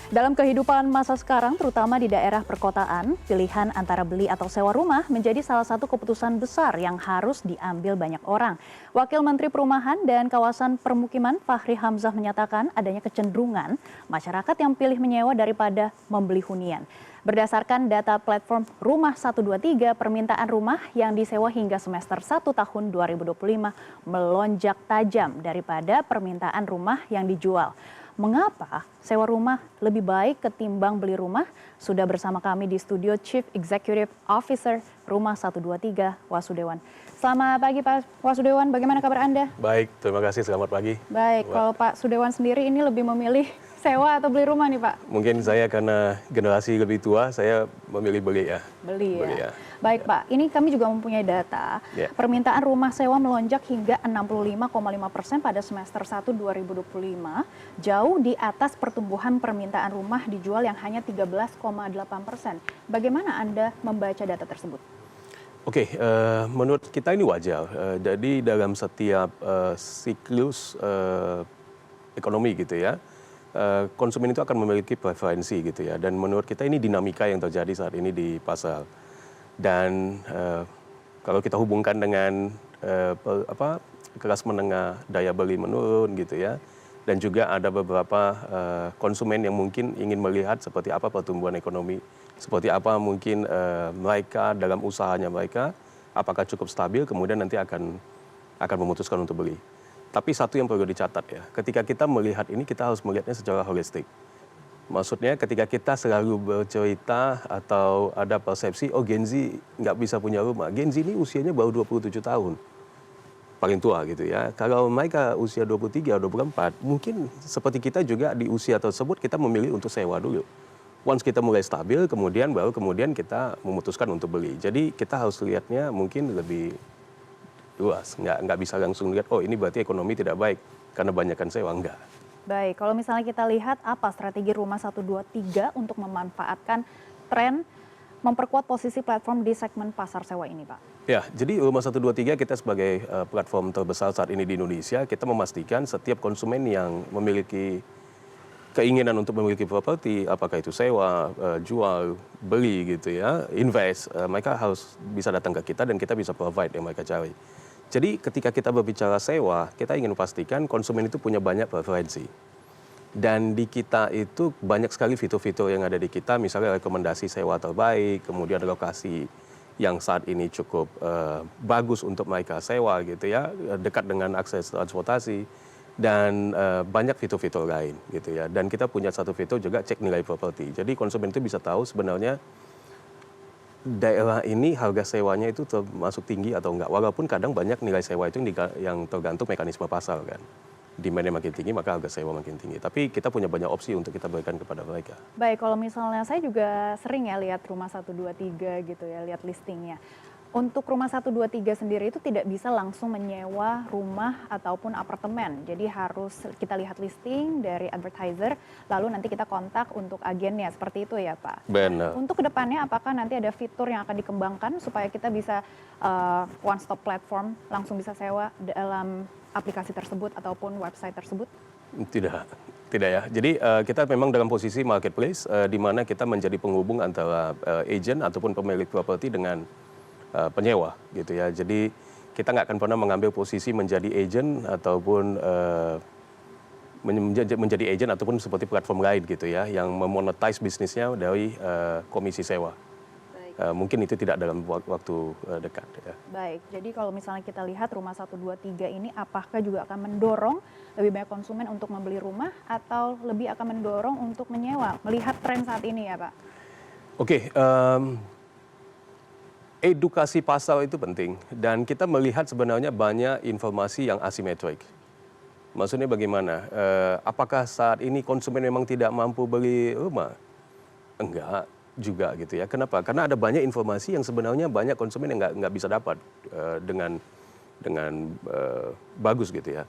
Dalam kehidupan masa sekarang, terutama di daerah perkotaan, pilihan antara beli atau sewa rumah menjadi salah satu keputusan besar yang harus diambil banyak orang. Wakil Menteri Perumahan dan Kawasan Permukiman Fachri Hamzah menyatakan adanya kecenderungan masyarakat yang pilih menyewa daripada membeli hunian. Berdasarkan data platform Rumah 123, permintaan rumah yang disewa hingga semester 1 tahun 2025 melonjak tajam daripada permintaan rumah yang dijual. Mengapa sewa rumah lebih baik ketimbang beli rumah? Sudah bersama kami di studio Chief Executive Officer Rumah 123, Wasudewan. Selamat pagi Pak Wasudewan, bagaimana kabar Anda? Baik, terima kasih, selamat pagi. Baik, kalau Pak Sudewan sendiri ini lebih memilih sewa atau beli rumah nih Pak? Mungkin saya karena generasi lebih tua, saya memilih beli ya. Beli ya. Baik Pak, ini kami juga mempunyai data. Permintaan rumah sewa melonjak hingga 65,5% pada semester 1 2025, jauh di atas pertumbuhan permintaan rumah dijual yang hanya 13,8%. Bagaimana Anda membaca data tersebut? Oke, menurut kita ini wajar. Jadi dalam setiap siklus ekonomi gitu ya, konsumen itu akan memiliki preferensi gitu ya. Dan menurut kita ini dinamika yang terjadi saat ini di pasar. Dan kalau kita hubungkan dengan kelas menengah, daya beli menurun gitu ya, dan juga ada beberapa konsumen yang mungkin ingin melihat seperti apa pertumbuhan ekonomi, seperti apa mungkin mereka dalam usahanya mereka, apakah cukup stabil, kemudian nanti akan memutuskan untuk beli. Tapi satu yang perlu dicatat ya, ketika kita melihat ini kita harus melihatnya secara holistik. Maksudnya ketika kita selalu bercerita atau ada persepsi, oh Gen Z nggak bisa punya rumah. Gen Z ini usianya baru 27 tahun. Paling tua gitu ya. Kalau mereka usia 23, 24, mungkin seperti kita juga di usia tersebut kita memilih untuk sewa dulu. Once kita mulai stabil, baru kemudian kita memutuskan untuk beli. Jadi kita harus lihatnya mungkin lebih luas. Nggak bisa langsung lihat, oh ini berarti ekonomi tidak baik karena banyakkan sewa. Enggak. Baik, kalau misalnya kita lihat apa strategi Rumah 123 untuk memanfaatkan tren memperkuat posisi platform di segmen pasar sewa ini, Pak? Ya, jadi Rumah 123 kita sebagai platform terbesar saat ini di Indonesia, kita memastikan setiap konsumen yang memiliki keinginan untuk memiliki properti, apakah itu sewa, jual, beli gitu ya, invest, mereka harus bisa datang ke kita dan kita bisa provide yang mereka cari. Jadi ketika kita berbicara sewa, kita ingin memastikan konsumen itu punya banyak preferensi. Dan di kita itu banyak sekali fitur-fitur yang ada di kita, misalnya rekomendasi sewa terbaik, kemudian lokasi yang saat ini cukup bagus untuk mereka sewa gitu ya, dekat dengan akses transportasi, dan banyak fitur-fitur lain gitu ya. Dan kita punya satu fitur juga cek nilai properti. Jadi konsumen itu bisa tahu sebenarnya daerah ini harga sewanya itu termasuk tinggi atau enggak. Walaupun kadang banyak nilai sewa itu yang tergantung mekanisme pasar kan. Demand-nya makin tinggi maka harga sewa makin tinggi. Tapi kita punya banyak opsi untuk kita berikan kepada mereka. Baik, kalau misalnya saya juga sering ya lihat Rumah 123 gitu ya, lihat listingnya. Untuk Rumah 123 sendiri itu tidak bisa langsung menyewa rumah ataupun apartemen. Jadi harus kita lihat listing dari advertiser, lalu nanti kita kontak untuk agennya. Seperti itu ya Pak? Benar. Untuk kedepannya apakah nanti ada fitur yang akan dikembangkan supaya kita bisa one stop platform, langsung bisa sewa dalam aplikasi tersebut ataupun website tersebut? Tidak ya. Jadi kita memang dalam posisi marketplace di mana kita menjadi penghubung antara agent ataupun pemilik properti dengan penyewa gitu ya. Jadi kita nggak akan pernah mengambil posisi menjadi agent ataupun menjadi agent ataupun seperti platform lain gitu ya yang memonetize bisnisnya dari komisi sewa. Mungkin itu tidak dalam waktu dekat ya. Baik, jadi kalau misalnya kita lihat Rumah 123 ini apakah juga akan mendorong lebih banyak konsumen untuk membeli rumah atau lebih akan mendorong untuk menyewa melihat tren saat ini ya Pak? Oke, edukasi pasar itu penting dan kita melihat sebenarnya banyak informasi yang asimetrik. Maksudnya bagaimana? Apakah saat ini konsumen memang tidak mampu beli rumah? Enggak juga gitu ya. Kenapa? Karena ada banyak informasi yang sebenarnya banyak konsumen yang nggak bisa dapat dengan bagus gitu ya.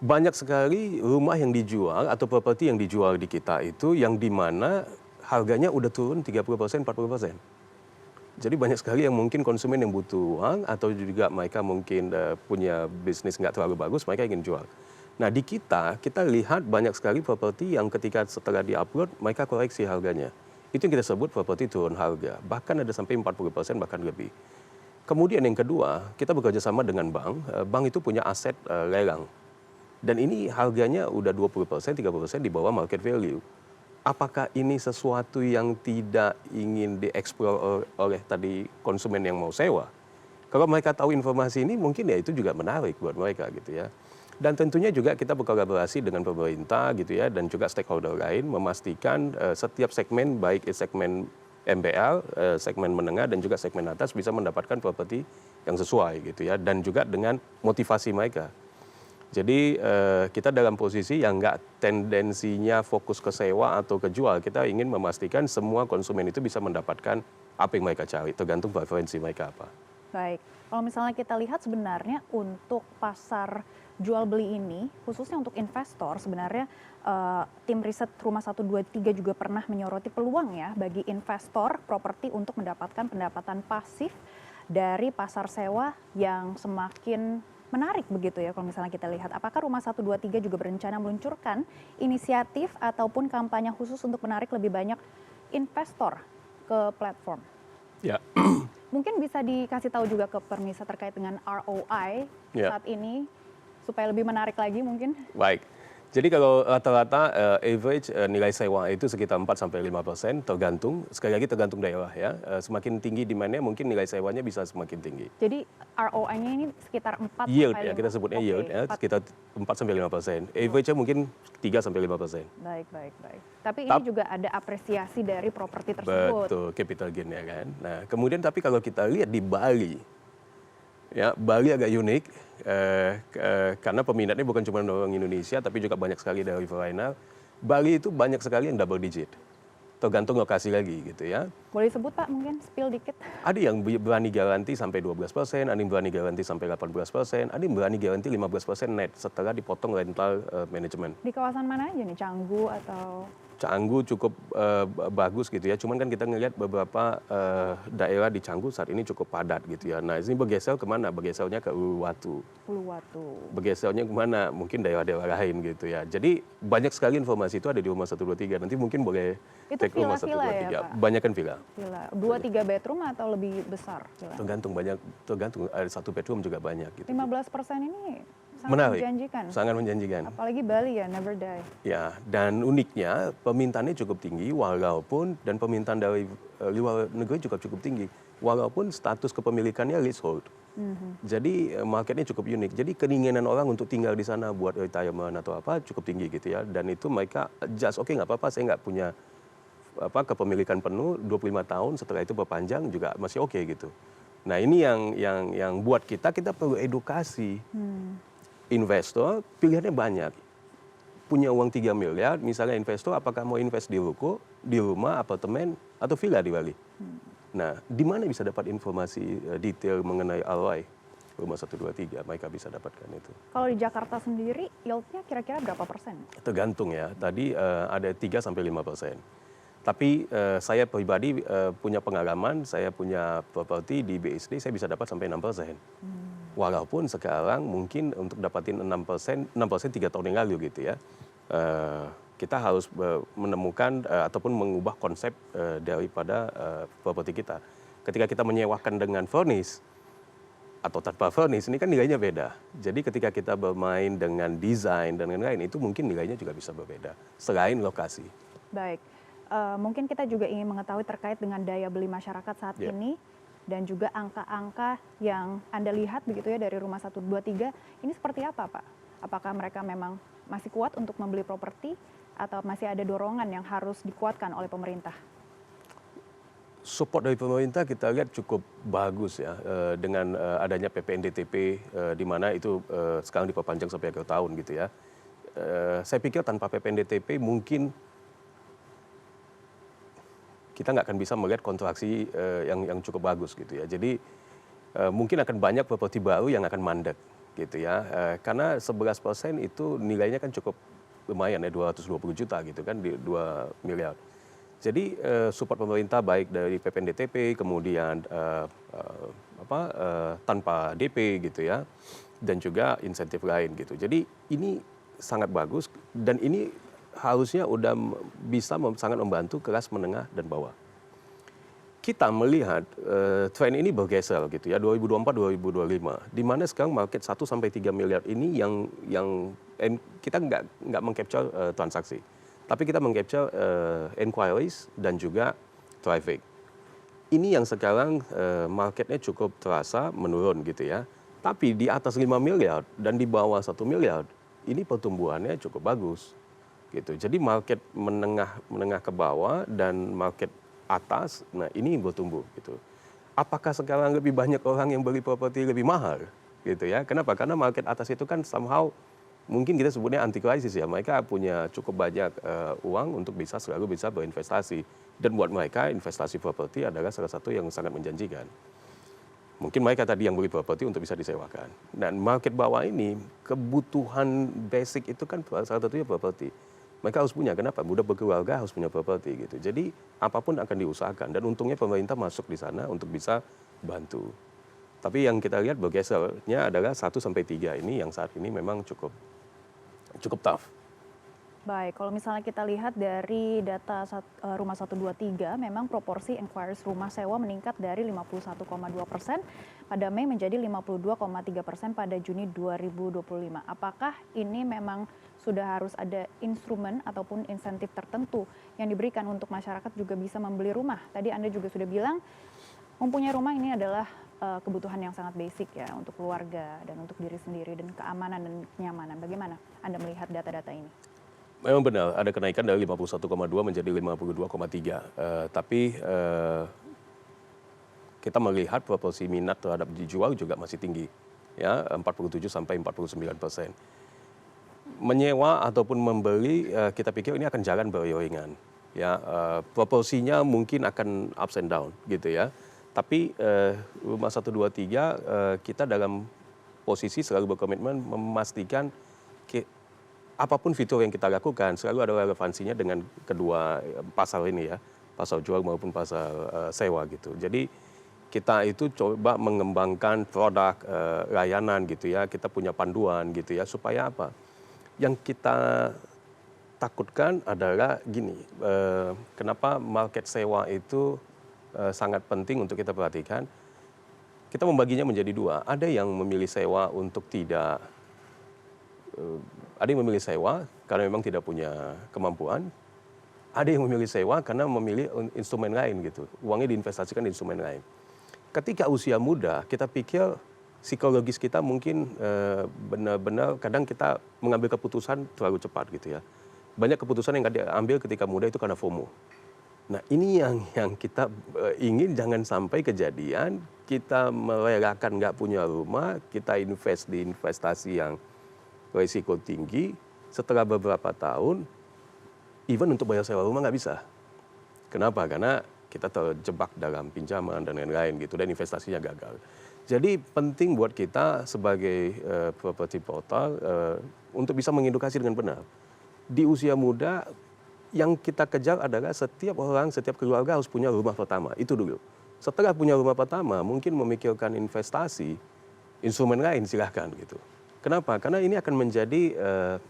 Banyak sekali rumah yang dijual atau properti yang dijual di kita itu yang di mana harganya udah turun 30%, 40%. Jadi banyak sekali yang mungkin konsumen yang butuh uang atau juga mereka mungkin punya bisnis nggak terlalu bagus, mereka ingin jual. Nah di kita lihat banyak sekali properti yang ketika setelah di-upload mereka koreksi harganya. Itu yang kita sebut properti turun harga. Bahkan ada sampai 40% bahkan lebih. Kemudian yang kedua, kita bekerja sama dengan bank. Bank itu punya aset lelang. Dan ini harganya udah 20%, 30% di bawah market value. Apakah ini sesuatu yang tidak ingin dieksplor oleh tadi konsumen yang mau sewa? Kalau mereka tahu informasi ini mungkin ya itu juga menarik buat mereka gitu ya. Dan tentunya juga kita berkolaborasi dengan pemerintah gitu ya dan juga stakeholder lain memastikan setiap segmen baik segmen MBL, segmen menengah dan juga segmen atas bisa mendapatkan properti yang sesuai gitu ya dan juga dengan motivasi mereka. Jadi kita dalam posisi yang nggak tendensinya fokus ke sewa atau ke jual. Kita ingin memastikan semua konsumen itu bisa mendapatkan apa yang mereka cari, tergantung preferensi mereka apa. Baik, kalau misalnya kita lihat sebenarnya untuk pasar jual beli ini, khususnya untuk investor, sebenarnya tim riset Rumah 123 juga pernah menyoroti peluang ya bagi investor properti untuk mendapatkan pendapatan pasif dari pasar sewa yang semakin menarik begitu ya kalau misalnya kita lihat. Apakah Rumah 123 juga berencana meluncurkan inisiatif ataupun kampanye khusus untuk menarik lebih banyak investor ke platform? Ya, Mungkin bisa dikasih tahu juga ke pemirsa terkait dengan ROI ya. saat ini supaya lebih menarik lagi mungkin. Baik. Jadi kalau rata-rata average nilai sewa itu sekitar 4-5%, tergantung, sekali lagi tergantung daerah ya. Semakin tinggi demand-nya mungkin nilai sewanya bisa semakin tinggi. Jadi ROI-nya ini sekitar 4 Yield sampai ya, 5. kita sebutnya Oke, yield ya, 4. sekitar 4-5%. Average-nya mungkin 3-5%. Baik, baik, baik. Tapi ini juga ada apresiasi dari properti tersebut. Betul, capital gain ya kan. Nah, kemudian tapi kalau kita lihat di Bali, ya Bali agak unik karena peminatnya bukan cuma orang Indonesia, tapi juga banyak sekali dari foreigner. Bali itu banyak sekali yang double digit, tergantung lokasi lagi gitu ya. Boleh sebut Pak mungkin spill dikit. Ada yang berani garansi sampai 12%, ada yang berani garansi sampai 18%, ada yang berani garansi 15% net setelah dipotong rental manajemen. Di kawasan mana aja nih? Canggu atau? Canggu cukup bagus gitu ya. Cuman kan kita ngelihat beberapa daerah di Canggu saat ini cukup padat gitu ya. Nah ini bergeser kemana? Bergesernya ke Uluwatu. Uluwatu. Bergesernya kemana? Mungkin daerah-daerah lain gitu ya. Jadi banyak sekali informasi itu ada di Rumah 123. Nanti mungkin boleh Itu cek Rumah villa-villa 123. ya, Pak? Banyak kan villa. Villa. 2-3 bedroom atau lebih besar? Villa? Tergantung ada satu bedroom juga banyak gitu. 15% ini sangat Menarik, menjanjikan. sangat menjanjikan. Apalagi Bali ya, never die. Ya, dan uniknya permintaannya cukup tinggi walaupun dan permintaan dari luar negeri juga cukup tinggi walaupun status kepemilikannya leasehold. Jadi marketnya cukup unik. Jadi keinginan orang untuk tinggal di sana buat retirement atau apa cukup tinggi gitu ya. Dan itu mereka just oke nggak apa-apa saya nggak punya kepemilikan penuh 25 tahun setelah itu berpanjang juga masih oke gitu. Nah ini yang buat kita perlu edukasi. Investor pilihannya banyak. Punya uang 3 miliar, misalnya investor apakah mau invest di ruko, di rumah, apartemen, atau villa di Bali. Nah, di mana bisa dapat informasi detail mengenai ROI? Rumah 123, mereka bisa dapatkan itu. Kalau di Jakarta sendiri, yield-nya kira-kira berapa persen? Tergantung ya, tadi ada 3-5%. Tapi saya pribadi punya pengalaman, saya punya properti di BSD, saya bisa dapat sampai 6%. Walaupun sekarang mungkin untuk dapatin 6%, 3 tahun yang lalu gitu ya. Kita harus menemukan ataupun mengubah konsep daripada properti kita. Ketika kita menyewakan dengan furnish atau tanpa furnish, ini kan nilainya beda. Jadi ketika kita bermain dengan desain dan lain-lain, itu mungkin nilainya juga bisa berbeda. Selain lokasi. Baik, mungkin kita juga ingin mengetahui terkait dengan daya beli masyarakat saat ini. Dan juga angka-angka yang Anda lihat begitu ya dari Rumah 123, ini seperti apa Pak? Apakah mereka memang masih kuat untuk membeli properti atau masih ada dorongan yang harus dikuatkan oleh pemerintah? Support dari pemerintah kita lihat cukup bagus ya dengan adanya PPNDTP di mana itu sekarang diperpanjang sampai akhir tahun gitu ya. Saya pikir tanpa PPNDTP mungkin kita nggak akan bisa melihat kontraksi yang cukup bagus gitu ya. Jadi mungkin akan banyak properti baru yang akan mandek gitu ya. Karena 11% itu nilainya kan cukup lumayan ya 220 juta gitu kan di 2 miliar. Jadi support pemerintah baik dari PPNDTP kemudian tanpa DP gitu ya dan juga insentif lain gitu. Jadi ini sangat bagus dan ini harusnya udah bisa sangat membantu kelas menengah dan bawah. Kita melihat tren ini bergeser gitu ya 2024-2025 di mana sekarang market 1 sampai 3 miliar ini yang kita nggak mengcapture transaksi. Tapi kita mengcapture inquiries dan juga traffic. Ini yang sekarang marketnya cukup terasa menurun gitu ya. Tapi di atas 5 miliar dan di bawah 1 miliar ini pertumbuhannya cukup bagus gitu. Jadi market menengah ke bawah dan market atas, nah ini bertumbuh gitu. Apakah sekarang lebih banyak orang yang beli properti lebih mahal gitu ya? Kenapa? Karena market atas itu kan somehow mungkin kita sebutnya anti krisis ya. Mereka punya cukup banyak uang untuk selalu bisa berinvestasi. Dan buat mereka investasi properti adalah salah satu yang sangat menjanjikan. Mungkin mereka tadi yang beli properti untuk bisa disewakan. Dan market bawah ini, kebutuhan basic itu kan salah satunya properti. Mereka harus punya, kenapa? Mudah berkeluarga harus punya properti gitu. Jadi apapun akan diusahakan dan untungnya pemerintah masuk di sana untuk bisa bantu. Tapi yang kita lihat bergesernya adalah 1 sampai 3 ini yang saat ini memang cukup tough. Baik, kalau misalnya kita lihat dari data Rumah 123, memang proporsi inquiries rumah sewa meningkat dari 51,2% pada Mei menjadi 52,3% pada Juni 2025. Apakah ini memang sudah harus ada instrumen ataupun insentif tertentu yang diberikan untuk masyarakat juga bisa membeli rumah? Tadi Anda juga sudah bilang mempunyai rumah ini adalah kebutuhan yang sangat basic ya untuk keluarga dan untuk diri sendiri dan keamanan dan kenyamanan. Bagaimana Anda melihat data-data ini? Memang benar, ada kenaikan dari 51,2 menjadi 52,3. Tapi kita melihat proporsi minat terhadap dijual juga masih tinggi, ya 47 sampai 49%. Menyewa ataupun membeli, kita pikir ini akan jalan beriringan. Ya, proporsinya mungkin akan ups and down, gitu ya. Tapi Rumah 123 kita dalam posisi selalu berkomitmen memastikan apapun fitur yang kita lakukan selalu ada relevansinya dengan kedua pasal ini ya, pasal jual maupun pasal sewa gitu. Jadi kita itu coba mengembangkan produk layanan gitu ya, kita punya panduan gitu ya, supaya apa? Yang kita takutkan adalah gini, kenapa market sewa itu sangat penting untuk kita perhatikan. Kita membaginya menjadi dua, ada yang memilih sewa untuk ada yang memilih sewa karena memang tidak punya kemampuan, ada yang memilih sewa karena memilih instrumen lain gitu, uangnya diinvestasikan di instrumen lain. Ketika usia muda, kita pikir psikologis kita mungkin benar-benar kadang kita mengambil keputusan terlalu cepat gitu ya. Banyak keputusan yang diambil ketika muda itu karena FOMO. Nah ini yang kita ingin jangan sampai kejadian kita merelakan nggak punya rumah, kita invest di investasi yang risiko tinggi, setelah beberapa tahun, even untuk bayar sewa rumah nggak bisa. Kenapa? Karena kita terjebak dalam pinjaman dan lain-lain gitu, dan investasinya gagal. Jadi penting buat kita sebagai property portal untuk bisa mengedukasi dengan benar. Di usia muda, yang kita kejar adalah setiap orang, setiap keluarga harus punya rumah pertama, itu dulu. Setelah punya rumah pertama, mungkin memikirkan investasi, instrumen lain silahkan gitu. Kenapa? Karena ini akan menjadi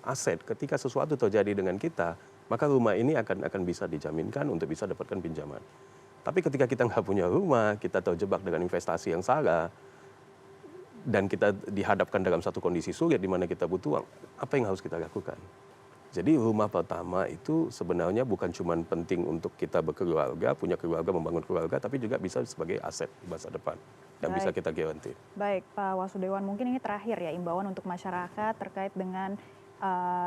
aset ketika sesuatu terjadi dengan kita, maka rumah ini akan bisa dijaminkan untuk bisa dapatkan pinjaman. Tapi ketika kita nggak punya rumah, kita terjebak dengan investasi yang salah, dan kita dihadapkan dalam satu kondisi sulit di mana kita butuh uang, apa yang harus kita lakukan? Jadi rumah pertama itu sebenarnya bukan cuma penting untuk kita berkeluarga, punya keluarga, membangun keluarga, tapi juga bisa sebagai aset di masa depan dan bisa kita guarantee. Baik, Pak Wasudewan, mungkin ini terakhir ya imbauan untuk masyarakat terkait dengan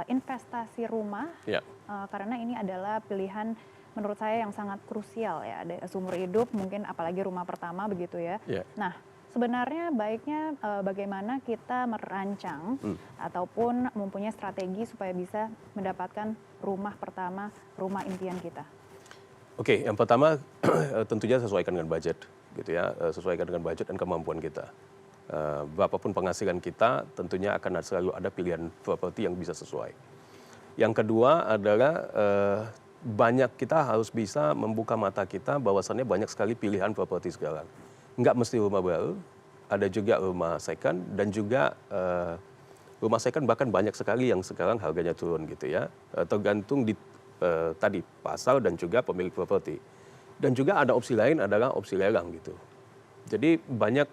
investasi rumah, Ya. Karena ini adalah pilihan menurut saya yang sangat krusial ya, seumur hidup mungkin apalagi rumah pertama begitu ya. Ya. Nah, sebenarnya baiknya bagaimana kita merancang ataupun mempunyai strategi supaya bisa mendapatkan rumah pertama, rumah impian kita. Oke, yang pertama tentunya sesuaikan dengan budget, gitu ya, sesuaikan dengan budget dan kemampuan kita. Berapapun penghasilan kita, tentunya akan selalu ada pilihan properti yang bisa sesuai. Yang kedua adalah kita harus bisa membuka mata kita bahwasannya banyak sekali pilihan properti sekarang. Nggak mesti rumah baru, ada juga rumah second dan juga Rumah second bahkan banyak sekali yang sekarang harganya turun gitu ya, tergantung di tadi pasar dan juga pemilik properti. Dan juga ada opsi lain adalah opsi lelang gitu. Jadi banyak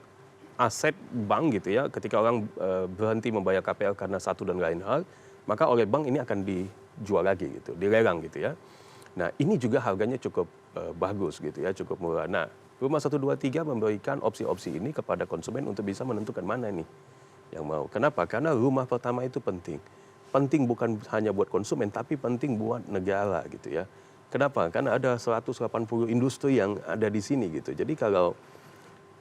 aset bank gitu ya, ketika orang berhenti membayar KPR karena satu dan lain hal, maka oleh bank ini akan dijual lagi gitu, dilelang gitu ya. Nah ini juga harganya cukup bagus gitu ya, cukup murah. Nah Rumah 123 memberikan opsi-opsi ini kepada konsumen untuk bisa menentukan mana nih yang mau. Kenapa? Karena rumah pertama itu penting. Penting bukan hanya buat konsumen, tapi penting buat negara gitu ya. Kenapa? Karena ada 180 industri yang ada di sini gitu. Jadi kalau,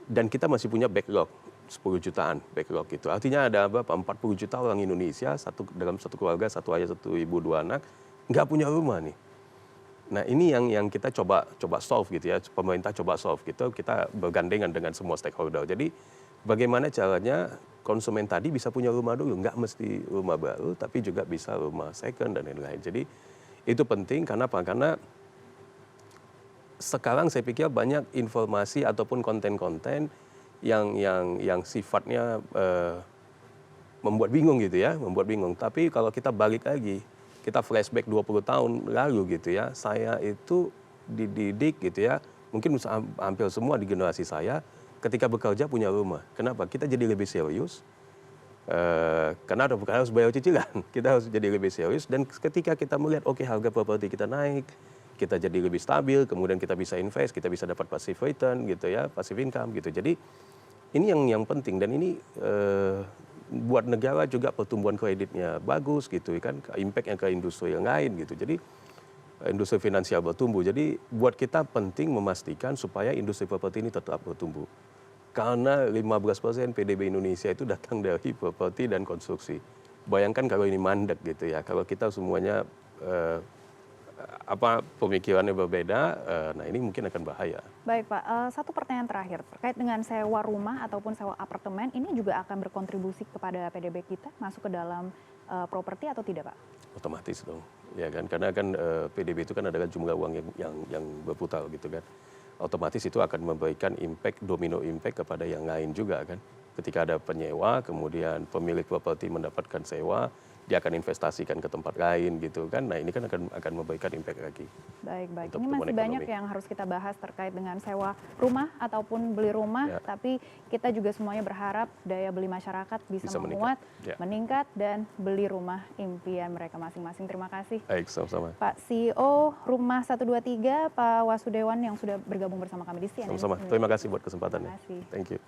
dan kita masih punya backlog 10 jutaan backlog gitu. Artinya ada berapa? 40 juta orang Indonesia dalam satu keluarga, satu ayah, satu ibu, dua anak, nggak punya rumah nih. Nah ini yang kita coba solve gitu ya, pemerintah coba solve gitu, kita bergandengan dengan semua stakeholder. Jadi bagaimana caranya konsumen tadi bisa punya rumah dulu, nggak mesti rumah baru, tapi juga bisa rumah second dan lain-lain. Jadi itu penting, karena apa? Karena sekarang saya pikir banyak informasi ataupun konten-konten yang sifatnya membuat bingung gitu ya, membuat bingung. Tapi kalau kita balik lagi, kita flashback 20 tahun lalu gitu ya, saya itu dididik gitu ya, mungkin hampir semua di generasi saya, ketika bekerja punya rumah. Kenapa? Kita jadi lebih serius, karena harus bayar cicilan, kita harus jadi lebih serius, dan ketika kita melihat, oke, harga properti kita naik, kita jadi lebih stabil, kemudian kita bisa invest, kita bisa dapat passive return gitu ya, passive income gitu. Jadi ini yang penting, dan ini buat negara juga pertumbuhan kreditnya bagus gitu kan, impactnya ke industri yang lain gitu. Jadi industri finansial bertumbuh. Jadi buat kita penting memastikan supaya industri properti ini tetap bertumbuh. Karena 15% PDB Indonesia itu datang dari properti dan konstruksi. Bayangkan kalau ini mandek gitu ya, kalau kita semuanya pemikirannya berbeda, nah ini mungkin akan bahaya. Baik Pak, satu pertanyaan terakhir terkait dengan sewa rumah ataupun sewa apartemen, ini juga akan berkontribusi kepada PDB kita masuk ke dalam properti atau tidak Pak? Otomatis dong, ya kan, karena kan PDB itu kan adalah jumlah uang yang berputar gitu kan. Otomatis itu akan memberikan domino impact kepada yang lain juga kan. Ketika ada penyewa, kemudian pemilik properti mendapatkan sewa, dia akan investasikan ke tempat lain gitu kan. Nah ini kan akan memberikan impact lagi. Baik. Ini masih banyak yang harus kita bahas terkait dengan sewa rumah ataupun beli rumah. Ya. Tapi kita juga semuanya berharap daya beli masyarakat bisa menguat, meningkat, dan beli rumah impian mereka masing-masing. Terima kasih. Baik, sama-sama. Pak CEO Rumah 123, Pak Wasudewan yang sudah bergabung bersama kami di CNN. Sama-sama. Terima kasih buat kesempatannya. Terima kasih. Thank you.